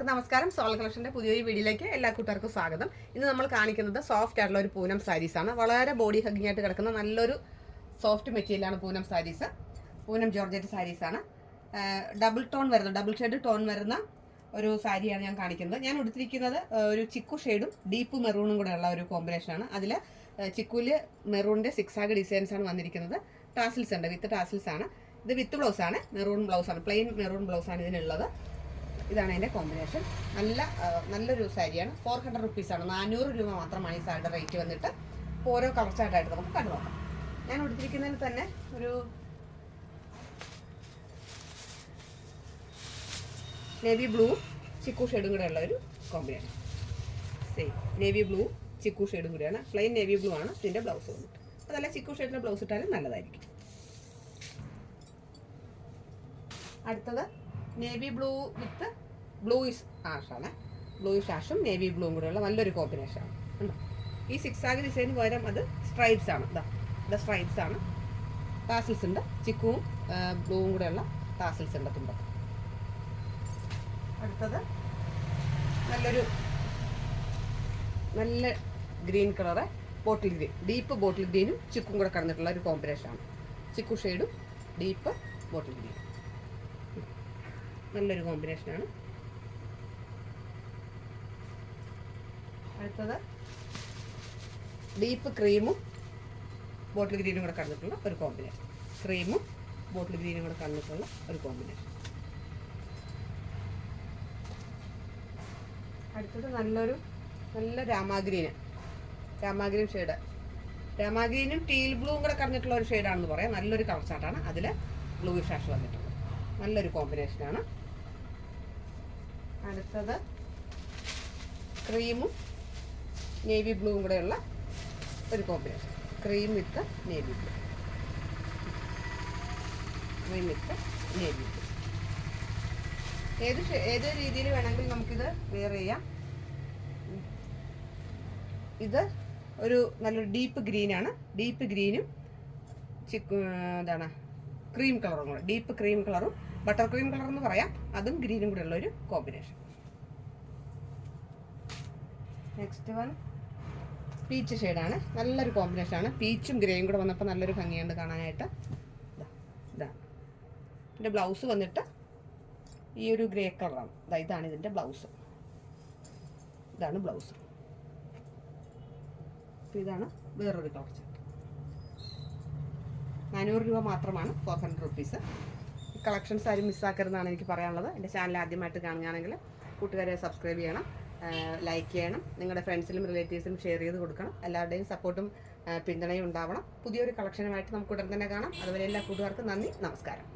എല്ലാവർക്കും നമസ്കാരം. സോൾ കളക്ഷന്റെ പുതിയൊരു വീഡിയോയിലേക്ക് എല്ലാ കൂട്ടുകാർക്കും സ്വാഗതം. ഇന്ന് നമ്മൾ കാണിക്കുന്നത് സോഫ്റ്റ് ആയിട്ടുള്ള ഒരു പൂനം സാരീസാണ്. വളരെ ബോഡി ഹഗ്ഗിങ് ആയിട്ട് കിടക്കുന്ന നല്ലൊരു സോഫ്റ്റ് മെറ്റീരിയലാണ് പൂനം സാരീസ്. പൂനം ജോർജറ്റ് സാരീസാണ്. ഡബിൾ ഷെയ്ഡ് ടോൺ വരുന്ന ഒരു സാരിയാണ് ഞാൻ കാണിക്കുന്നത്. ഞാൻ എടുത്തിരിക്കുന്നത് ഒരു ചിക്കു ഷെയ്ഡും ഡീപ്പ് മെറൂണും കൂടെ ഉള്ള ഒരു കോമ്പിനേഷനാണ്. അതിൽ ചിക്കുവിൽ മെറൂണിൻ്റെ സിക്സാഗ് ഡിസൈൻസ് ആണ് വന്നിരിക്കുന്നത്. ടാസിൽസ് ഉണ്ട്, വിത്ത് ടാസിൽസ് ആണ്. ഇത് വിത്ത് ബ്ലൗസാണ്, മെറൂൺ ബ്ലൗസാണ്, പ്ലെയിൻ മെറൂൺ ബ്ലൗസാണ് ഇതിനുള്ളത്. ഇതാണ് അതിൻ്റെ കോമ്പിനേഷൻ. നല്ലൊരു സാരിയാണ്. 400 റുപ്പീസാണ്, 400 രൂപ മാത്രമാണ് ഈ സാരിയുടെ റേറ്റ് വന്നിട്ട്. ഓരോ കളർ ചാർട്ടായിട്ട് നമുക്ക് കണ്ടു നോക്കാം. ഞാൻ എടുത്തിരിക്കുന്നതിന് തന്നെ ഒരു നേവി ബ്ലൂ ചിക്കു ഷെയ്ഡും കൂടെ ഉള്ള ഒരു കോമ്പിനേഷൻ. സെയിം നേവി ബ്ലൂ ചിക്കു ഷെയ്ഡും കൂടെയാണ്. പ്ലെയിൻ നേവി ബ്ലൂ ആണ് ഇതിൻ്റെ ബ്ലൗസ് വന്നിട്ട്. അതല്ല ചിക്കു ഷെയ്ഡിൻ്റെ ബ്ലൗസ് ഇട്ടാലും നല്ലതായിരിക്കും. അടുത്തത് നേവി ബ്ലൂ വിത്ത് ബ്ലൂയിഷ് ആഷാണ്. ബ്ലൂയിഷ് ആഷും നേവി ബ്ലൂവും കൂടെയുള്ള നല്ലൊരു കോമ്പിനേഷനാണ്. ഈ സിക്സാഗ് ഡിസൈന് പകരം അത് സ്ട്രൈപ്സ് ആണ്. ഇത് സ്ട്രൈപ്സ് ആണ്. ടാസിൽസ് ഉണ്ട്, ചിക്കുവും ബ്ലൂവും കൂടെയുള്ള ടാസിൽസ് ഉണ്ട് തുമ്പത്ത്. അടുത്തത് നല്ല green colour, bottle green, deep bottle ഗ്രീനും ചിക്കും കൂടെ കടന്നിട്ടുള്ള ഒരു കോമ്പിനേഷനാണ്. ചിക്കു ഷെയ്ഡും ഡീപ്പ് ബോട്ടിൽ ഗ്രീനും നല്ലൊരു കോമ്പിനേഷനാണ്. അടുത്തത് ഡീപ്പ് ക്രീമും ബോട്ടിൽ ഗ്രീനും കൂടെ കടന്നിട്ടുള്ള ഒരു കോമ്പിനേഷൻ. ക്രീമും ബോട്ടിൽ ഗ്രീനും കൂടെ കടന്നിട്ടുള്ള ഒരു കോമ്പിനേഷൻ. അടുത്തത് നല്ല രാമാഗ്രീൻ ഷെയ്ഡ്. രാമാഗ്രീനും ടീൽ ബ്ലൂവും കൂടെ കടന്നിട്ടുള്ള ഒരു ഷെയ്ഡാണെന്ന് പറയാം. നല്ലൊരു കളർ ചാർട്ടാണ്. അതിൽ ബ്ലൂയിഷ് ആഷ് വന്നിട്ടുള്ളത് നല്ലൊരു കോമ്പിനേഷനാണ്. അടുത്തത് ക്രീമും നേവി ബ്ലൂവും കൂടെയുള്ള ഒരു കോമ്പിനേഷൻ. ക്രീം വിത്ത് നേവി ബ്ലൂ, ക്രീം വിത്ത് നേവി ബ്ലൂ. ഏത് രീതിയിൽ വേണമെങ്കിൽ നമുക്കിത് വെയർ ചെയ്യാം. ഇത് ഒരു നല്ലൊരു ഡീപ്പ് ഗ്രീനാണ്. ഡീപ്പ് ഗ്രീനും ക്രീം കളറും കൂടെ, ഡീപ്പ് ക്രീം കളറും ബട്ടർ ക്രീം കളർ എന്ന് പറയാം, അതും ഗ്രീനും കൂടെ ഉള്ള ഒരു കോമ്പിനേഷൻ. നെക്സ്റ്റ് വൺ പീച്ച് ഷെയ്ഡാണ്. നല്ലൊരു കോമ്പിനേഷനാണ്. പീച്ചും ഗ്രേയും കൂടെ വന്നപ്പോൾ നല്ലൊരു ഭംഗിയുണ്ട് കാണാനായിട്ട്. ഇതാണ് ഇതിൻ്റെ ബ്ലൗസ് വന്നിട്ട് ഈ ഒരു ഗ്രേ കളറാണ്. ഇതാണ് ഇതിൻ്റെ ബ്ലൗസ്. ഇതാണ് ബ്ലൗസ്. അപ്പോൾ ഇതാണ് വേറൊരു കളർ ചാർട്ട്. 400 രൂപ മാത്രമാണ്, 400 റുപ്പീസ്. ഈ കളക്ഷൻസ് ആരും മിസ്സാക്കരുതെന്നാണ് എനിക്ക് പറയാനുള്ളത്. എൻ്റെ ചാനൽ ആദ്യമായിട്ട് കാണുകയാണെങ്കിൽ കൂട്ടുകാരെ സബ്സ്ക്രൈബ് ചെയ്യണം, ലൈക്ക് ചെയ്യണം, നിങ്ങളുടെ ഫ്രണ്ട്സിലും റിലേറ്റീവ്സിലും ഷെയർ ചെയ്ത് കൊടുക്കണം. എല്ലാവരുടെയും സപ്പോർട്ടും പിന്തുണയും ഉണ്ടാവണം. പുതിയൊരു കളക്ഷനുമായിട്ട് നമുക്ക് ഉടൻ തന്നെ കാണാം. അതുവരെ എല്ലാ കൂട്ടുകാർക്കും നന്ദി, നമസ്കാരം.